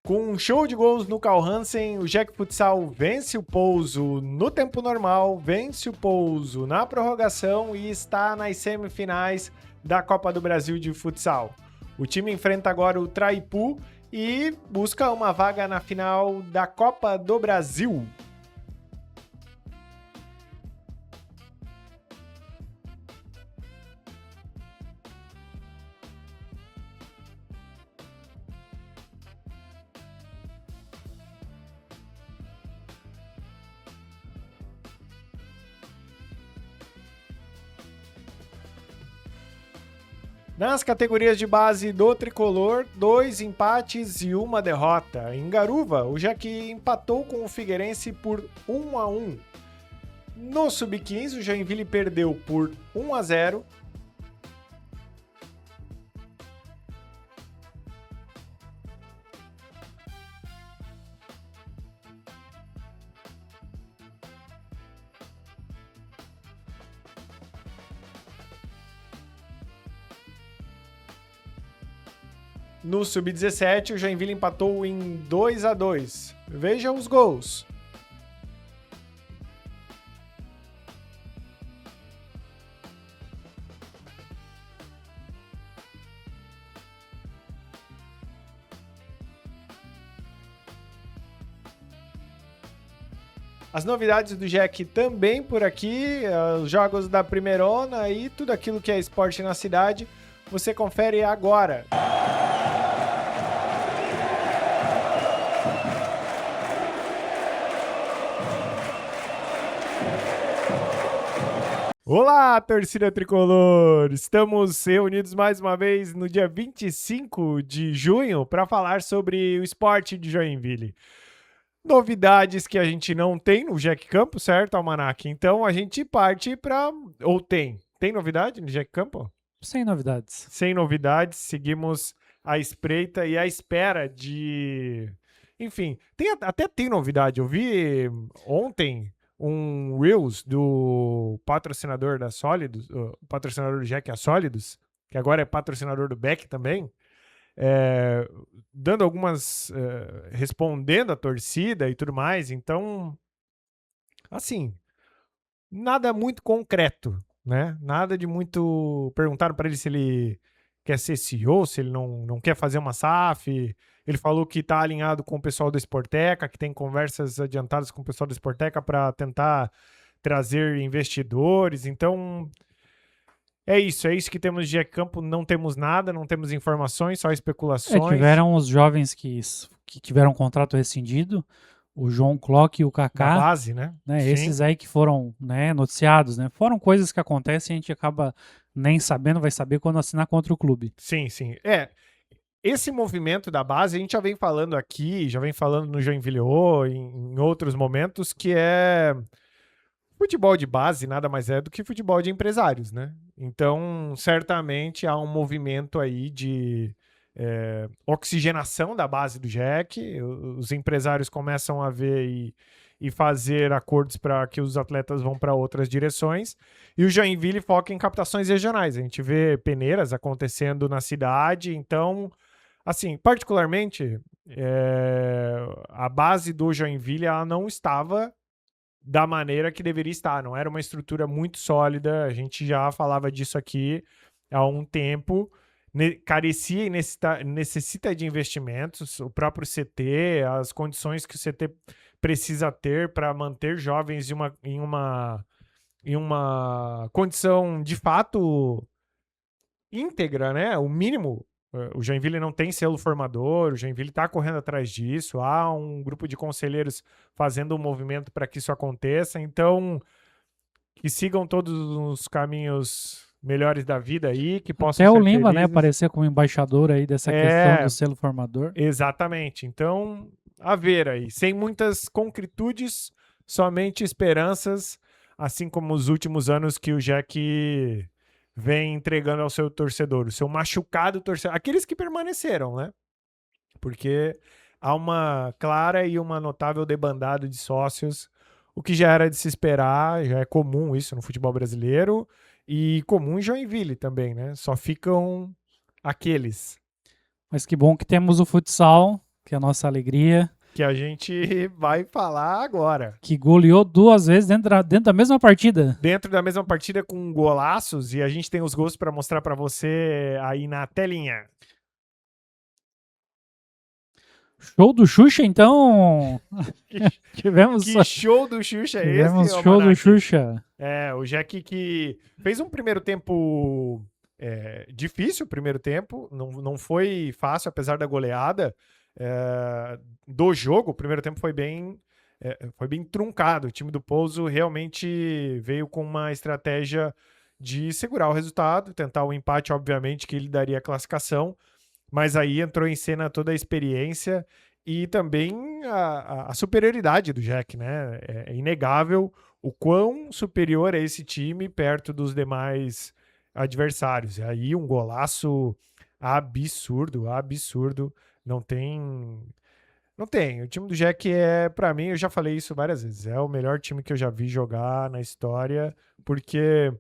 Com um show de gols no Carl Hansen, o Jack Futsal vence o Pouso no tempo normal, vence o Pouso na prorrogação e está nas semifinais da Copa do Brasil de Futsal. O time enfrenta agora o Traipu e busca uma vaga na final da Copa do Brasil. Nas categorias de base do Tricolor, 2 empates e 1 derrota. Em Garuva, o Jack empatou com o Figueirense por 1-1. No Sub-15, o Joinville perdeu por 1-0. No Sub-17, o Joinville empatou em 2-2. Veja os gols. As novidades do Jack também por aqui, os jogos da Primeirona e tudo aquilo que é esporte na cidade, você confere agora. Olá, torcida tricolor! Estamos reunidos mais uma vez no dia 25 de junho para falar sobre o esporte de Joinville. Novidades que a gente não tem no Jack Campo, certo, Almanac? Então a gente parte para... Ou tem? Tem novidade no Jack Campo? Sem novidades. Sem novidades, seguimos à espreita e à espera de... Enfim, até tem novidade. Eu vi ontem um Reels do patrocinador da Sólidos, o patrocinador do Jack, a Sólidos, que agora é patrocinador do Beck também, dando algumas... respondendo a torcida e tudo mais. Então, assim, nada muito concreto, né? Nada de muito... Perguntaram para ele se ele quer ser CEO, se ele não quer fazer uma SAF. Ele falou que está alinhado com o pessoal da Sporteca, que tem conversas adiantadas com o pessoal da Sporteca para tentar trazer investidores. Então, é isso que temos de Jack Campo. Não temos nada, não temos informações, só especulações. Tiveram os jovens que tiveram contrato rescindido, o João Clock e o Kaká. Da base, né? Esses aí que foram, né, noticiados, né? Foram coisas que acontecem e a gente acaba nem sabendo, vai saber quando assinar contra o clube. Sim. Esse movimento da base, a gente já vem falando aqui, já vem falando no Joinville em outros momentos, que é futebol de base nada mais é do que futebol de empresários, né? Então, certamente há um movimento aí de oxigenação da base do Jack. Os empresários começam a ver e fazer acordos para que os atletas vão para outras direções. E o Joinville foca em captações regionais. A gente vê peneiras acontecendo na cidade. Então, assim, particularmente, a base do Joinville ela não estava da maneira que deveria estar. Não era uma estrutura muito sólida. A gente já falava disso aqui há um tempo. Carecia e necessita de investimentos. O próprio CT, as condições que o CT precisa ter para manter jovens em uma condição de fato íntegra, né? O mínimo. O Joinville não tem selo formador, o Joinville está correndo atrás disso, há um grupo de conselheiros fazendo um movimento para que isso aconteça. Então, que sigam todos os caminhos melhores da vida aí, que possam Até ser o Lima, felizes. né, aparecer como embaixador aí dessa questão do selo formador. Exatamente. Então, a ver aí. Sem muitas concretudes, somente esperanças, assim como os últimos anos que o Jack vem entregando ao seu torcedor, o seu machucado torcedor, aqueles que permaneceram, né? Porque há uma clara e uma notável debandada de sócios, o que já era de se esperar, já é comum isso no futebol brasileiro e comum em Joinville também, né? Só ficam aqueles. Mas que bom que temos o futsal que é a nossa alegria, que a gente vai falar agora. que goleou 2 vezes dentro da mesma partida. Dentro da mesma partida com golaços, e a gente tem os gols para mostrar para você aí na telinha. Show do Xuxa, então. tivemos Que show do Xuxa é esse, tivemos ô show do Monark? Xuxa. O Jack que fez um primeiro tempo difícil, o primeiro tempo, não foi fácil, apesar da goleada do jogo. O primeiro tempo foi bem truncado. O time do Pouso realmente veio com uma estratégia de segurar o resultado, tentar o empate, obviamente, que ele daria a classificação, mas aí entrou em cena toda a experiência e também a superioridade do Jack, né? É inegável o quão superior é esse time perto dos demais adversários. E aí um golaço absurdo. Não tem. Não tem. O time do Jack pra mim, eu já falei isso várias vezes, é o melhor time que eu já vi jogar na história, porque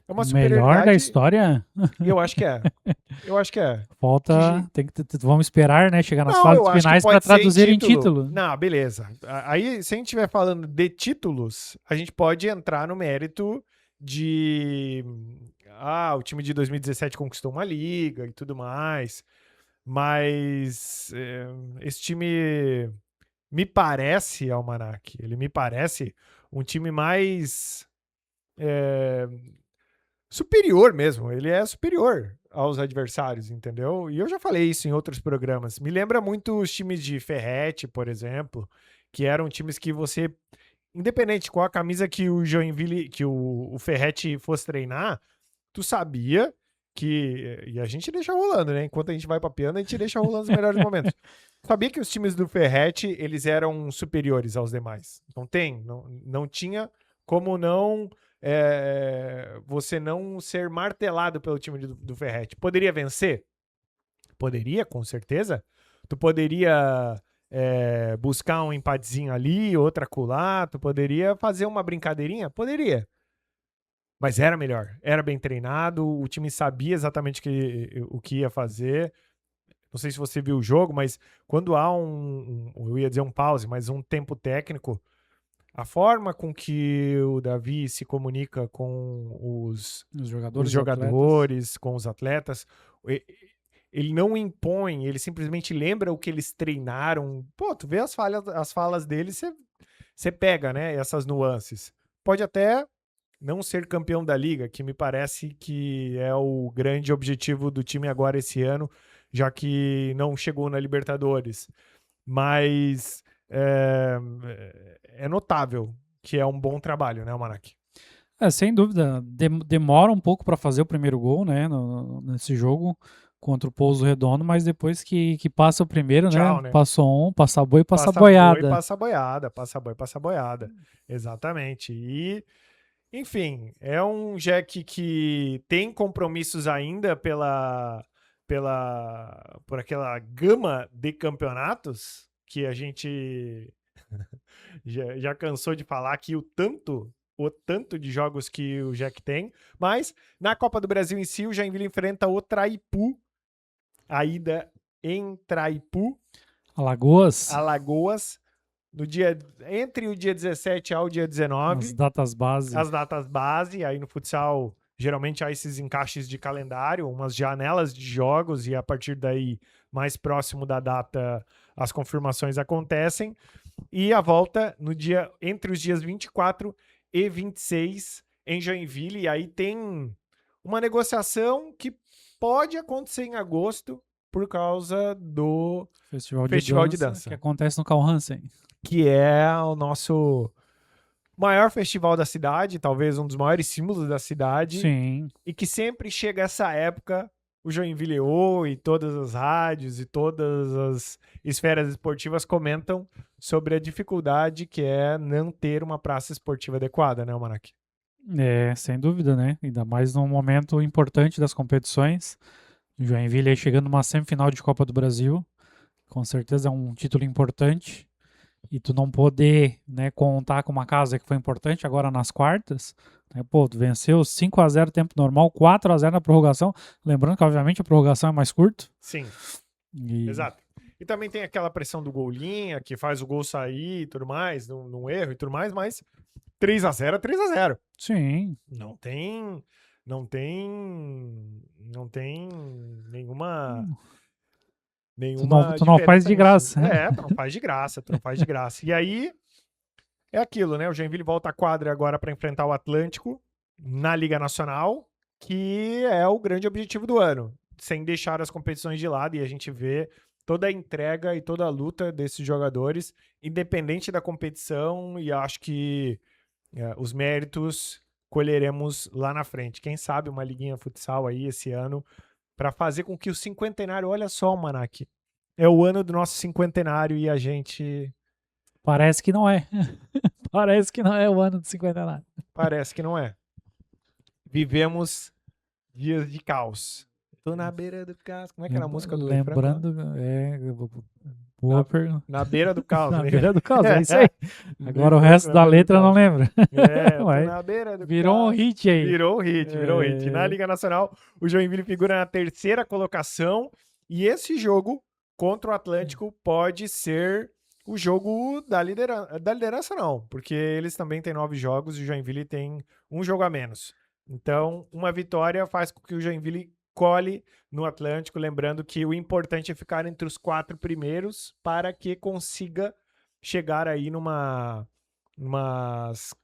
é uma Melhor da superioridade. história? Eu acho que é. Falta. Vamos esperar, né? Chegar nas Não, fases eu acho que finais para pode ser em traduzir em título. Não, beleza. Aí, se a gente estiver falando de títulos, a gente pode entrar no mérito de. O time de 2017 conquistou uma liga e tudo mais. Mas esse time me parece, Almanac, ele me parece um time mais superior mesmo. Ele é superior aos adversários, entendeu? E eu já falei isso em outros programas. Me lembra muito os times de Ferrete, por exemplo, que eram times que você, independente qual a camisa que o Joinville, que o Ferrete fosse treinar, tu sabia que. E a gente deixa rolando, né? Enquanto a gente vai papeando, a gente deixa rolando os melhores momentos. Sabia que os times do Ferrete, eles eram superiores aos demais. Não tinha como não você não ser martelado pelo time do Ferrete. Poderia vencer? Poderia, com certeza. Tu poderia buscar um empatezinho ali, outra acolá. Tu poderia fazer uma brincadeirinha? Poderia. Mas era melhor. Era bem treinado. O time sabia exatamente o que ia fazer. Não sei se você viu o jogo, mas quando há eu ia dizer um pause, mas um tempo técnico, a forma com que o Davi se comunica com os jogadores, com os atletas, ele não impõe, ele simplesmente lembra o que eles treinaram. Pô, tu vê as falas dele, você pega, né, essas nuances. Pode até não ser campeão da liga, que me parece que é o grande objetivo do time agora esse ano, já que não chegou na Libertadores. Mas é notável que é um bom trabalho, né, Almanac? Sem dúvida. Demora um pouco para fazer o primeiro gol, né, nesse jogo contra o Pouso Redondo, mas depois que passa o primeiro, Tchau, né? Passou passa boi, passa boiada. Passa boi, passa boiada. Exatamente. E, enfim, é um Jack que tem compromissos ainda por aquela gama de campeonatos que a gente já cansou de falar aqui o tanto de jogos que o Jack tem, mas na Copa do Brasil em si, o Joinville enfrenta o Traipu, a ida em Traipu, Alagoas, entre o dia 17 ao dia 19. As datas base, aí no futsal geralmente há esses encaixes de calendário, umas janelas de jogos, e a partir daí, mais próximo da data, as confirmações acontecem. E a volta entre os dias 24 e 26 em Joinville. E aí tem uma negociação que pode acontecer em agosto por causa do Festival de Dança. Que acontece no Carl Hansen. Que é o nosso maior festival da cidade, talvez um dos maiores símbolos da cidade. Sim. E que sempre chega essa época, o Joinville e todas as rádios e todas as esferas esportivas comentam sobre a dificuldade que é não ter uma praça esportiva adequada, né, Almanac? Sem dúvida, né? Ainda mais num momento importante das competições. O Joinville aí chegando numa semifinal de Copa do Brasil. Com certeza é um título importante. E tu não poder, né, contar com uma casa que foi importante agora nas quartas. Né, tu venceu 5-0 tempo normal, 4-0 na prorrogação. Lembrando que, obviamente, a prorrogação é mais curta. Sim, exato. E também tem aquela pressão do gol linha, que faz o gol sair e tudo mais, num erro e tudo mais, mas 3-0 é 3-0. Sim. Não tem. Não tem. Não tem nenhuma. Nenhuma Tu não faz diferença de nisso. graça. Tu não faz de graça, tu não faz de graça. E aí, é aquilo, né? O Joinville volta à quadra agora para enfrentar o Atlântico na Liga Nacional, que é o grande objetivo do ano, sem deixar as competições de lado, e a gente vê toda a entrega e toda a luta desses jogadores, independente da competição, e acho que os méritos colheremos lá na frente. Quem sabe uma liguinha futsal aí esse ano para fazer com que o cinquentenário, olha só, Manac, é o ano do nosso cinquentenário e a gente Parece que não é. Parece que não é o ano do cinquentenário. parece que não é. Vivemos dias de caos. Tô na beira do caos. Como é que era a música do Ney Franco lá? Lembrando, boa pergunta. Na beira do caos. Na né? beira do caos, é isso aí. Ney Agora o Franco resto na da beira do letra eu não caos. lembro. Tô Ué, na beira do virou um caos. hit aí. Virou um hit, virou um hit. Na Liga Nacional, o Joinville figura na terceira colocação e esse jogo contra o Atlântico pode ser o jogo da liderança não, porque eles também têm 9 jogos e o Joinville tem um jogo a menos. Então, uma vitória faz com que o Joinville cole no Atlântico, lembrando que o importante é ficar entre os 4 primeiros para que consiga chegar aí numas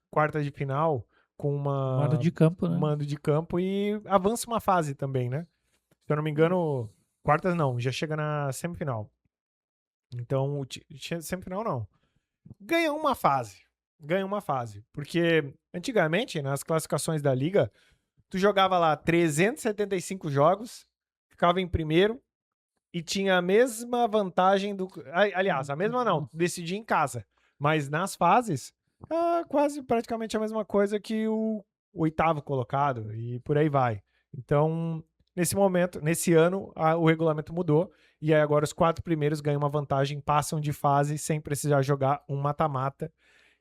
quartas de final com Mando de campo, né? mando de campo e avança uma fase também, né? Se eu não me engano, quartas não, já chega na semifinal. Então, semifinal não. Ganha uma fase. Ganha uma fase. Porque antigamente, nas classificações da liga, tu jogava lá 375 jogos, ficava em primeiro e tinha a mesma vantagem do. Aliás, a mesma não, decidia em casa. Mas nas fases, quase praticamente a mesma coisa que o oitavo colocado e por aí vai. Então, nesse momento, nesse ano, o regulamento mudou e aí agora os 4 primeiros ganham uma vantagem, passam de fase sem precisar jogar um mata-mata.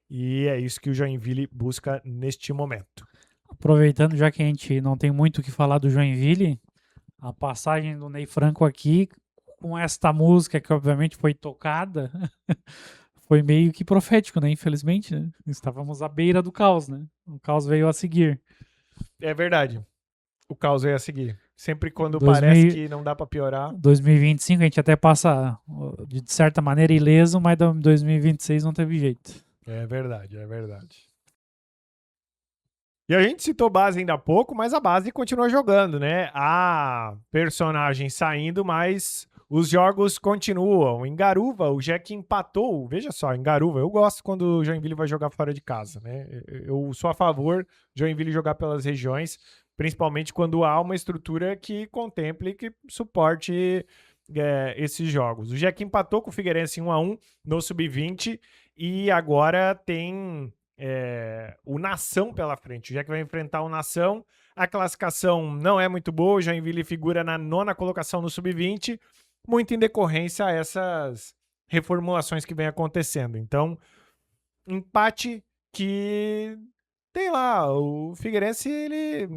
E é isso que o Joinville busca neste momento. Aproveitando, já que a gente não tem muito o que falar do Joinville, a passagem do Ney Franco aqui, com esta música que obviamente foi tocada, foi meio que profético, né? Infelizmente, né? Estávamos à beira do caos, né? O caos veio a seguir. É verdade. O caos é a seguir. Sempre quando 2000 parece que não dá pra piorar. 2025 a gente até passa de certa maneira ileso, mas 2026 não teve jeito. É verdade, é verdade. E a gente citou base ainda há pouco, mas a base continua jogando, né? A personagem saindo, mas os jogos continuam. Em Garuva, o Jack empatou. Veja só, em Garuva, eu gosto quando o Joinville vai jogar fora de casa, né? Eu sou a favor de Joinville jogar pelas regiões, principalmente quando há uma estrutura que contemple e que suporte esses jogos. O Jack empatou com o Figueirense em 1-1 no Sub-20 e agora tem o Nação pela frente. O Jack vai enfrentar o Nação. A classificação não é muito boa. O Joinville figura na 9ª colocação no Sub-20, muito em decorrência a essas reformulações que vem acontecendo. Então, empate que tem lá. O Figueirense, ele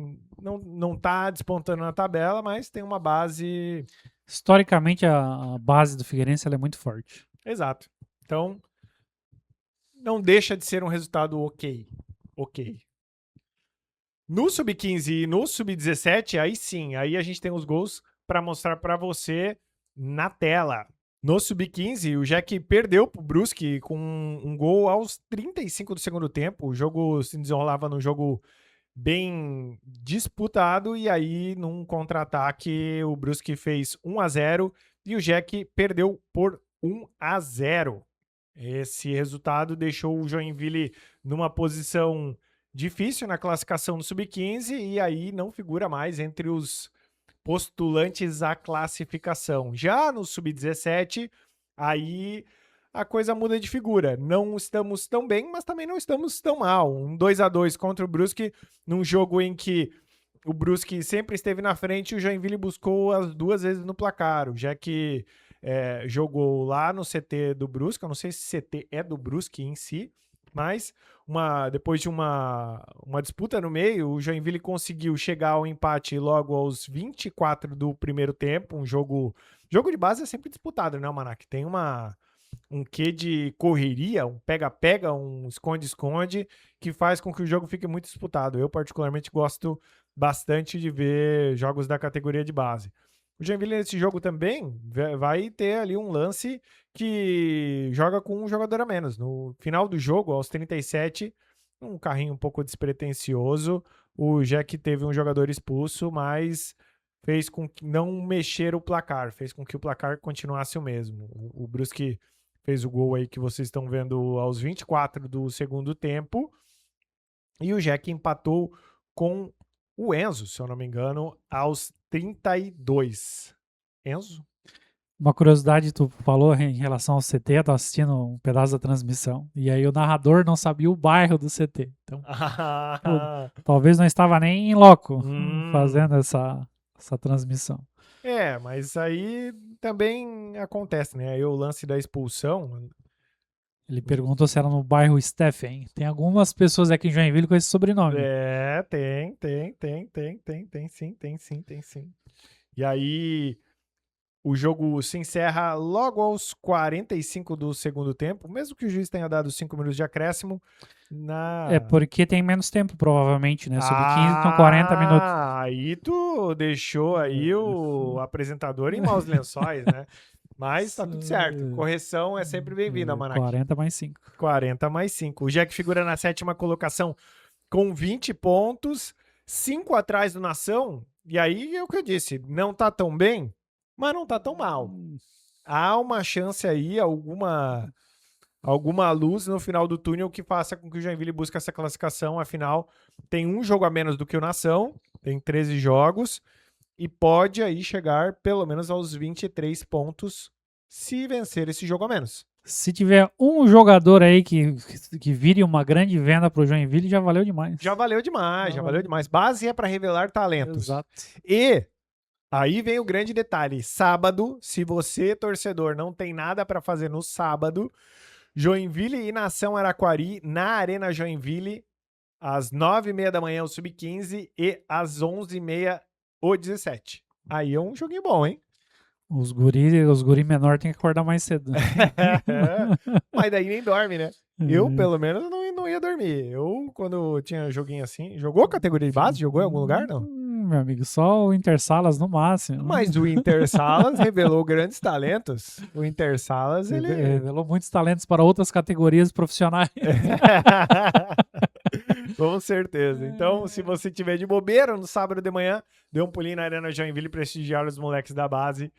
não tá despontando na tabela, mas tem uma base... Historicamente, a base do Figueirense ela é muito forte. Exato. Então, não deixa de ser um resultado ok. Ok. No Sub-15 e no Sub-17, aí sim, aí a gente tem os gols para mostrar para você na tela. No Sub-15, o Jack perdeu pro Brusque com um gol aos 35 do segundo tempo. O jogo se desenrolava num jogo bem disputado e aí num contra-ataque o Brusque fez 1-0 e o Jack perdeu por 1-0. Esse resultado deixou o Joinville numa posição difícil na classificação do Sub-15 e aí não figura mais entre os postulantes à classificação. Já no Sub-17, aí a coisa muda de figura. Não estamos tão bem, mas também não estamos tão mal. Um 2-2 contra o Brusque, num jogo em que o Brusque sempre esteve na frente e o Joinville buscou as 2 vezes no placar. Já que jogou lá no CT do Brusque, eu não sei se CT é do Brusque em si, mas depois de uma disputa no meio, o Joinville conseguiu chegar ao empate logo aos 24 do primeiro tempo, um jogo Jogo de base é sempre disputado, né, Manac? Tem um quê de correria, um pega-pega, um esconde-esconde, que faz com que o jogo fique muito disputado. Eu, particularmente, gosto bastante de ver jogos da categoria de base. O Joinville, nesse jogo também, vai ter ali um lance que joga com um jogador a menos. No final do jogo, aos 37, um carrinho um pouco despretensioso, o Jack teve um jogador expulso, mas fez com que não mexer o placar, fez com que o placar continuasse o mesmo. O Brusque fez o gol aí que vocês estão vendo aos 24 do segundo tempo, e o Jack empatou com o Enzo, se eu não me engano, aos 32. Enzo? Uma curiosidade, tu falou em relação ao CT, eu tava assistindo um pedaço da transmissão, e aí o narrador não sabia o bairro do CT. Então, talvez não estava nem em loco fazendo essa transmissão. Mas aí também acontece, né? Aí o lance da expulsão. Ele perguntou se era no bairro Stephen. Tem algumas pessoas aqui em Joinville com esse sobrenome. Tem sim. E aí o jogo se encerra logo aos 45 do segundo tempo, mesmo que o juiz tenha dado 5 minutos de acréscimo. É porque tem menos tempo, provavelmente, né? Sub-15 são 40 minutos. Aí tu deixou aí o apresentador em maus lençóis, né? Mas tá tudo certo. Correção é sempre bem-vinda, Manac. 40 mais 5. 40 mais 5. O Jack figura na 7ª colocação com 20 pontos, 5 atrás do Nação. E aí é o que eu disse, não tá tão bem, mas não tá tão mal. Há uma chance aí, alguma luz no final do túnel que faça com que o Joinville busque essa classificação. Afinal, tem um jogo a menos do que o Nação, tem 13 jogos, e pode aí chegar pelo menos aos 23 pontos se vencer esse jogo a menos. Se tiver um jogador aí que vire uma grande venda pro Joinville, já valeu demais. Já valeu demais. Base é para revelar talentos. Exato. E aí vem o grande detalhe. Sábado, se você, torcedor, não tem nada para fazer no sábado, Joinville e Nação Araquari na Arena Joinville, às 9h30 da manhã o Sub-15 e às 11h30 o 17. Aí é um joguinho bom, hein? Os guri menor tem que acordar mais cedo. Mas daí nem dorme, né? Eu, pelo menos, não ia dormir. Eu, quando tinha joguinho assim... Jogou categoria de base? Jogou em algum lugar, não? Meu amigo, só o Intersalas no máximo. Mas o Intersalas revelou grandes talentos. O Intersalas, ele... revelou muitos talentos para outras categorias profissionais. Com certeza. Então, se você tiver de bobeira no sábado de manhã, dê um pulinho na Arena Joinville e prestigiar os moleques da base.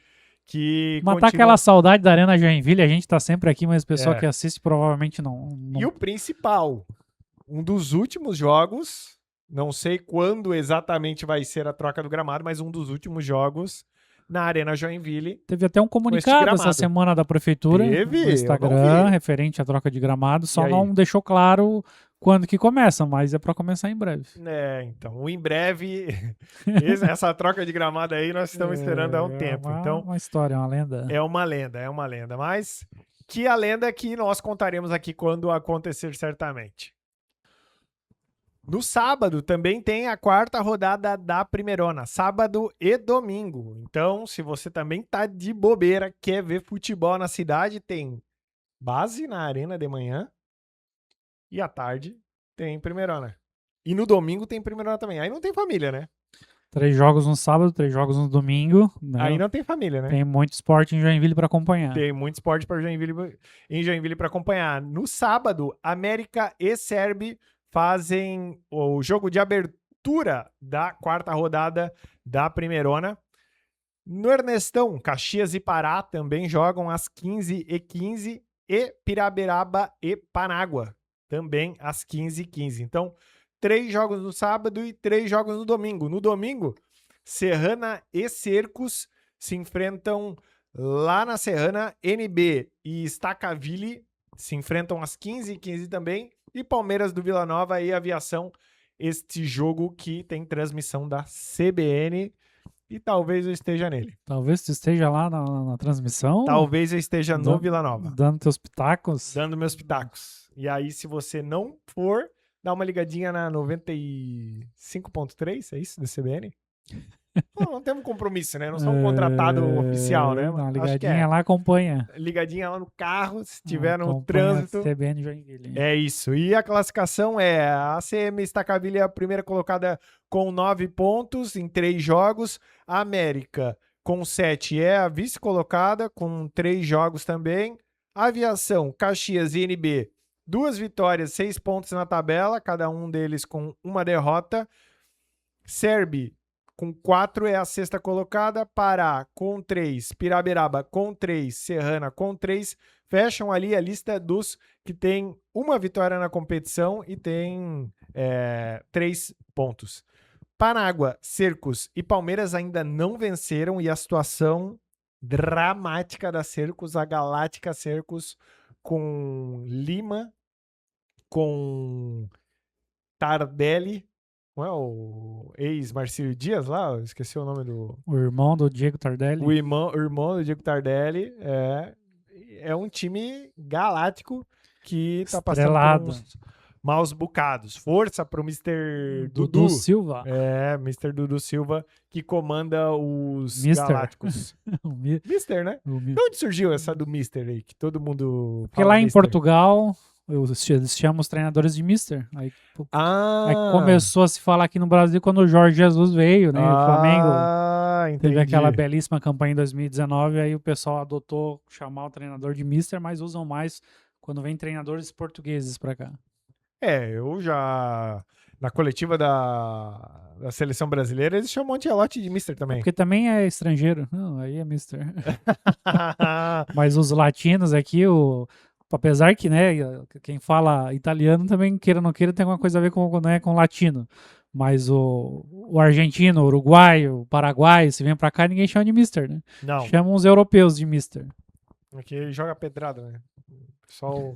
Que matar aquela saudade da Arena Joinville, a gente tá sempre aqui, mas o pessoal que assiste provavelmente não... E o principal, um dos últimos jogos, não sei quando exatamente vai ser a troca do gramado, mas um dos últimos jogos na Arena Joinville. Teve até um comunicado essa semana da prefeitura no Instagram, referente à troca de gramado, só não deixou claro quando que começa, mas é para começar em breve. Então, em breve, essa troca de gramado aí nós estamos esperando há um tempo. Então, uma história, é uma lenda. É uma lenda, mas que a lenda que nós contaremos aqui quando acontecer certamente. No sábado também tem a 4ª rodada da Primeirona, sábado e domingo. Então, se você também tá de bobeira, quer ver futebol na cidade, tem base na Arena de manhã e à tarde tem Primeirona. E no domingo tem Primeirona também. Aí não tem família, né? 3 jogos no sábado, 3 jogos no domingo. Né? Aí não tem família, né? Tem muito esporte em Joinville para acompanhar. Tem muito esporte em Joinville para acompanhar. No sábado, América e Serbi fazem o jogo de abertura da 4ª rodada da Primeirona. No Ernestão, Caxias e Pará também jogam às 15h15 e Piraberaba e Panágua também às 15h15. Então, 3 jogos no sábado e 3 jogos no domingo. No domingo, Serrana e Cercos se enfrentam lá na Serrana. NB e Stacaville se enfrentam às 15h15 também. E Palmeiras do Vila Nova e Aviação, este jogo que tem transmissão da CBN. E talvez eu esteja nele. Talvez tu esteja lá na transmissão? Talvez eu esteja no Vila Nova. Dando teus pitacos? Dando meus pitacos. E aí, se você não for, dá uma ligadinha na 95.3, é isso, da CBN? Não temos compromisso, né? Não sou um contratado oficial, né? Dá uma Acho que ligadinha lá, acompanha. ligadinha lá no carro, se tiver no Acompanha a trânsito. CBN Joinville. É isso. E a classificação é a ACM Estacavilha, a primeira colocada com 9 pontos em 3 jogos. A América com 7 é a vice-colocada com 3 jogos também. Aviação, Caxias e NB, 2 vitórias, 6 pontos na tabela, cada um deles com uma derrota. Serbi com 4 é a sexta colocada, Pará com 3, Piraberaba com 3, Serrana com 3, fecham ali a lista dos que tem uma vitória na competição e tem 3 pontos. Panágua, Cercos e Palmeiras ainda não venceram e a situação dramática da Cercos, a Galáctica Cercos com Lima, com Tardelli, não é o ex-Marcílio Dias lá? Eu esqueci o nome do... O irmão do Diego Tardelli. O irmão do Diego Tardelli é um time galáctico que tá passando por uns maus bocados. Força pro Mr. Dudu Silva. Mr. Dudu Silva, que comanda os Mister. galácticos. Mister, né? De onde surgiu essa do Mister aí? Que todo mundo Porque lá em Portugal... Eles chamam os treinadores de Mister. Aí começou a se falar aqui no Brasil quando o Jorge Jesus veio, né? O Flamengo teve aquela belíssima campanha em 2019, aí o pessoal adotou chamar o treinador de Mister, mas usam mais quando vem treinadores portugueses pra cá. Eu já... Na coletiva da seleção brasileira, eles chamam o Ancelotti de Mister também. Porque também é estrangeiro. Não, aí é Mister. Mas os latinos aqui, apesar que, né, quem fala italiano também, queira ou não queira, tem alguma coisa a ver com latino. Mas o argentino, o uruguaio, o paraguaio, se vem pra cá, ninguém chama de mister, né? Não. Chamam os europeus de mister. Porque joga pedrada, né? O pessoal...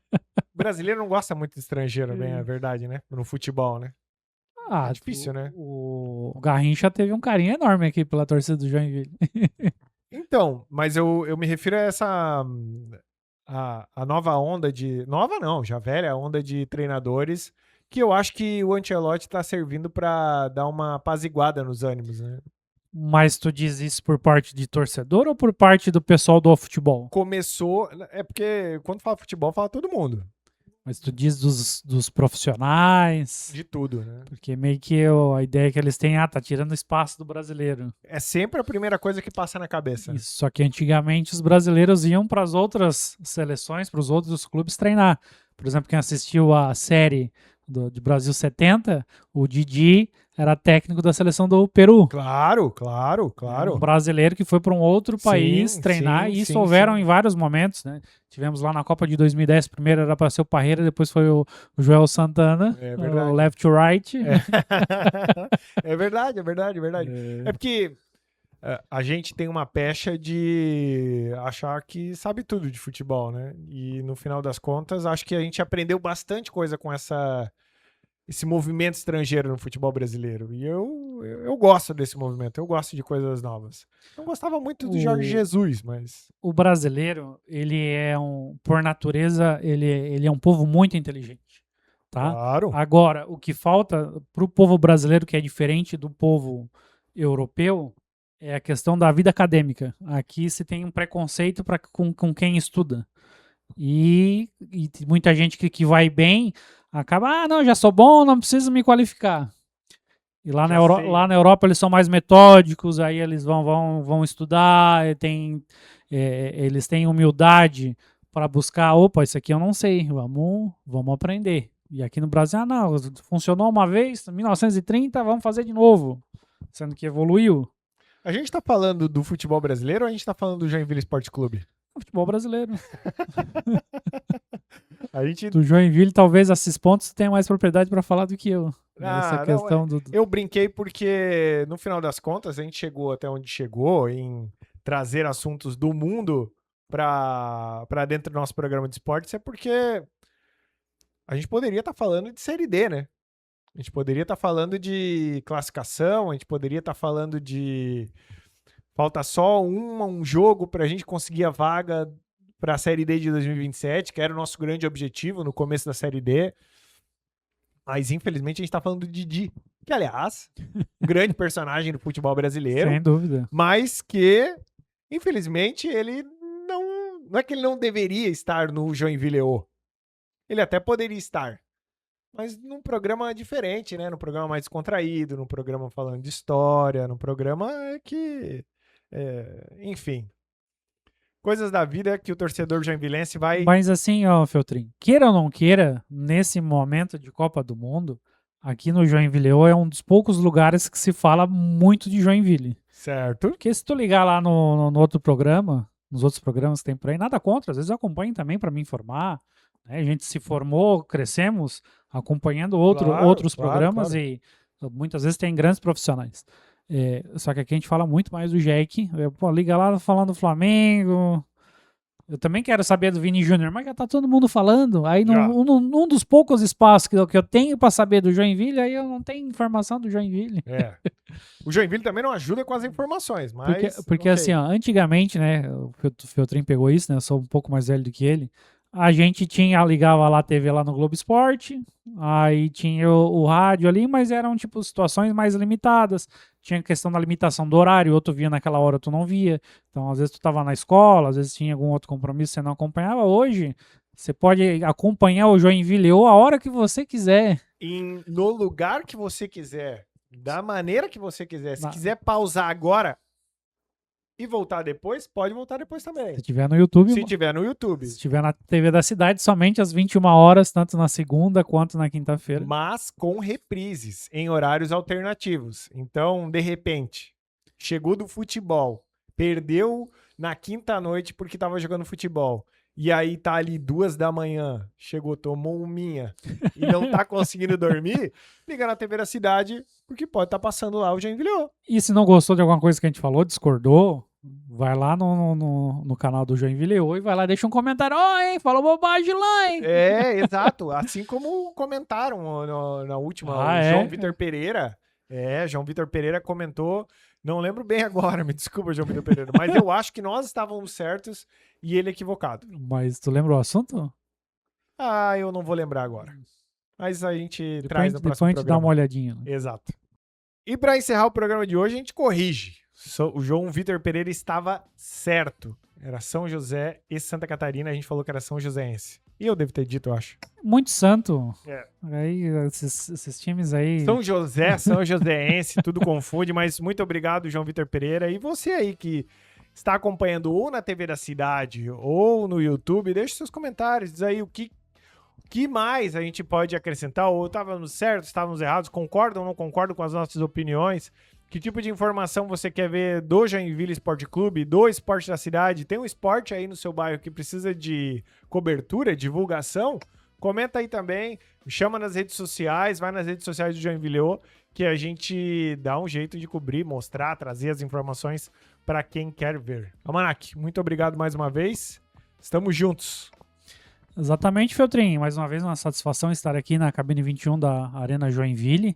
O brasileiro não gosta muito de estrangeiro, bem, é verdade, né? No futebol, né? É difícil, né? O Garrincha teve um carinho enorme aqui pela torcida do Joinville. Então, mas eu me refiro a essa... A nova onda de... Nova não, já velha onda de treinadores, que eu acho que o Ancelotti tá servindo pra dar uma apaziguada nos ânimos, né? Mas tu diz isso por parte de torcedor ou por parte do pessoal do futebol? Começou... É porque quando fala futebol, fala todo mundo. Mas tu diz dos profissionais... De tudo, né? Porque meio que a ideia que eles têm, tá tirando espaço do brasileiro. É sempre a primeira coisa que passa na cabeça. Isso, só que antigamente os brasileiros iam para as outras seleções, para os outros clubes treinar. Por exemplo, quem assistiu a série de Brasil 70, o Didi era técnico da seleção do Peru. Claro. Um brasileiro que foi para um outro país treinar, e isso houveram em vários momentos, né? Tivemos lá na Copa de 2010, primeiro era para ser o Parreira, depois foi o Joel Santana, o left to right. É verdade. É porque a gente tem uma pecha de achar que sabe tudo de futebol, né? E no final das contas, acho que a gente aprendeu bastante coisa com esse movimento estrangeiro no futebol brasileiro. E eu gosto desse movimento, eu gosto de coisas novas. Não gostava muito do Jorge Jesus, mas... O brasileiro, ele é por natureza, ele é um povo muito inteligente, tá? Claro. Agora, o que falta pro povo brasileiro, que é diferente do povo europeu, é a questão da vida acadêmica. Aqui se tem um preconceito com quem estuda. E muita gente que vai bem acaba, não, já sou bom, não preciso me qualificar. E lá na Europa eles são mais metódicos, aí eles vão estudar, eles têm humildade para buscar, opa, isso aqui eu não sei, vamos aprender. E aqui no Brasil, não, funcionou uma vez, 1930, vamos fazer de novo, sendo que evoluiu. A gente tá falando do futebol brasileiro ou a gente tá falando do Joinville Esporte Clube? Futebol brasileiro. Do Joinville, talvez esses pontos tenham mais propriedade para falar do que eu. Essa questão Eu brinquei porque, no final das contas, a gente chegou até onde chegou em trazer assuntos do mundo para dentro do nosso programa de esportes, é porque a gente poderia estar falando de Série D, né? A gente poderia estar falando de classificação, a gente poderia estar falando de... Falta só um jogo para a gente conseguir a vaga para a Série D de 2027, que era o nosso grande objetivo no começo da Série D. Mas, infelizmente, a gente tá falando do Didi, que, aliás, grande personagem do futebol brasileiro, Sem dúvida. mas que, infelizmente, ele não é que ele não deveria estar no Joinville O. Ele até poderia estar, mas num programa diferente, né? Num programa mais descontraído, num programa falando de história, num programa que... enfim. Coisas da vida que o torcedor joinvilense vai... Mas assim, ó, Feltrin, queira ou não queira, nesse momento de Copa do Mundo, aqui no Joinville é um dos poucos lugares que se fala muito de Joinville. Certo. Porque se tu ligar lá no outro programa, nos outros programas que tem por aí, nada contra, às vezes eu acompanho também para me informar. Né? A gente se formou, crescemos acompanhando outros programas e muitas vezes tem grandes profissionais. Só que aqui a gente fala muito mais do Jack. Pô, liga lá falando do Flamengo. Eu também quero saber do Vini Júnior, mas já tá todo mundo falando. Aí num dos poucos espaços que eu tenho para saber do Joinville, aí eu não tenho informação do Joinville. O Joinville também não ajuda com as informações, mas... Porque assim, ó, antigamente, né, o Feltrin pegou isso, né, eu sou um pouco mais velho do que ele, a gente ligava lá a TV lá no Globo Esporte, aí tinha o rádio ali, mas eram tipo situações mais limitadas. Tinha questão da limitação do horário, outro via naquela hora, tu não via. Então, às vezes tu tava na escola, às vezes tinha algum outro compromisso, você não acompanhava. Hoje, você pode acompanhar o Joinville a hora que você quiser. No lugar que você quiser, da maneira que você quiser. Se quiser pausar agora e voltar depois, pode voltar depois também. Se tiver no YouTube. Se tiver no YouTube. Se tiver na TV da cidade, somente às 21 horas, tanto na segunda quanto na quinta-feira. Mas com reprises, em horários alternativos. Então, de repente, chegou do futebol, perdeu na quinta-noite porque tava jogando futebol. E aí tá ali 2 da manhã, chegou, tomou minha e não tá conseguindo dormir, liga na TV da cidade, porque pode estar passando lá o Joinville O. E se não gostou de alguma coisa que a gente falou, discordou, vai lá no canal do Joinville O e vai lá e deixa um comentário. Hein, falou bobagem lá, hein? Exato. Assim como comentaram na última, João Vitor Pereira. João Vitor Pereira comentou, não lembro bem agora, me desculpa, João Vitor Pereira, mas eu acho que nós estávamos certos e ele equivocado. Mas tu lembra o assunto? Eu não vou lembrar agora. Mas a gente traz no próximo programa. Depois a gente dá uma olhadinha. Exato. E para encerrar o programa de hoje, a gente corrige. O João Vitor Pereira estava certo. Era São José e Santa Catarina. A gente falou que era São Joséense. E eu devo ter dito, eu acho. Muito santo. Aí, esses times aí... São José, São Joséense, tudo confunde. Mas muito obrigado, João Vitor Pereira. E você aí que está acompanhando ou na TV da cidade ou no YouTube, deixe seus comentários. Diz aí o que mais a gente pode acrescentar? Ou estávamos certos, estávamos errados? Concordam ou não concordam com as nossas opiniões? Que tipo de informação você quer ver do Joinville Esporte Clube, do esporte da cidade? Tem um esporte aí no seu bairro que precisa de cobertura, divulgação? Comenta aí também, chama nas redes sociais, vai nas redes sociais do Joinville O, que a gente dá um jeito de cobrir, mostrar, trazer as informações para quem quer ver. Almanac, muito obrigado mais uma vez. Estamos juntos. Exatamente, Feltrin. Mais uma vez, uma satisfação estar aqui na cabine 21 da Arena Joinville.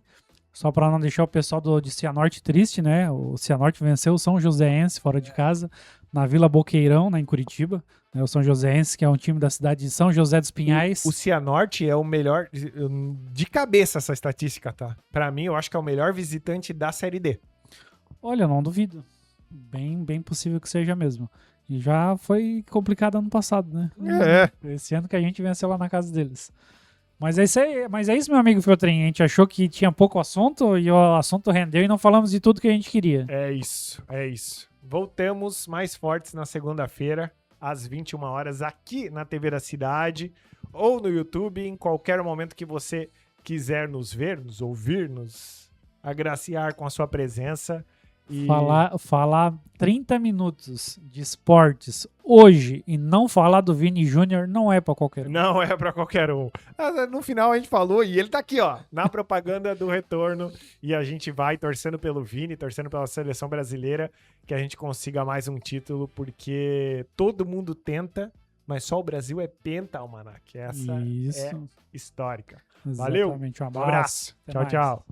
Só para não deixar o pessoal de Cianorte triste, né? O Cianorte venceu o São Joséense fora de casa, na Vila Boqueirão, em Curitiba. O São Joséense, que é um time da cidade de São José dos Pinhais. O Cianorte é o melhor, de cabeça essa estatística, tá? Para mim, eu acho que é o melhor visitante da Série D. Olha, não duvido. Bem possível que seja mesmo. E já foi complicado ano passado, né? Esse ano que a gente venceu lá na casa deles. Mas é isso, meu amigo Feltrin. A gente achou que tinha pouco assunto e o assunto rendeu e não falamos de tudo que a gente queria. É isso. Voltamos mais fortes na segunda-feira, às 21 horas, aqui na TV da Cidade ou no YouTube, em qualquer momento que você quiser nos ver, nos ouvir, nos agraciar com a sua presença. E... Falar 30 minutos de esportes hoje e não falar do Vini Júnior não é pra qualquer um. Não é pra qualquer um. No final a gente falou e ele tá aqui, ó, na propaganda do retorno, e a gente vai torcendo pelo Vini, torcendo pela seleção brasileira, que a gente consiga mais um título, porque todo mundo tenta, mas só o Brasil é penta, Almanac. Essa é histórica. Exatamente. Valeu. Um abraço. Tchau, tchau.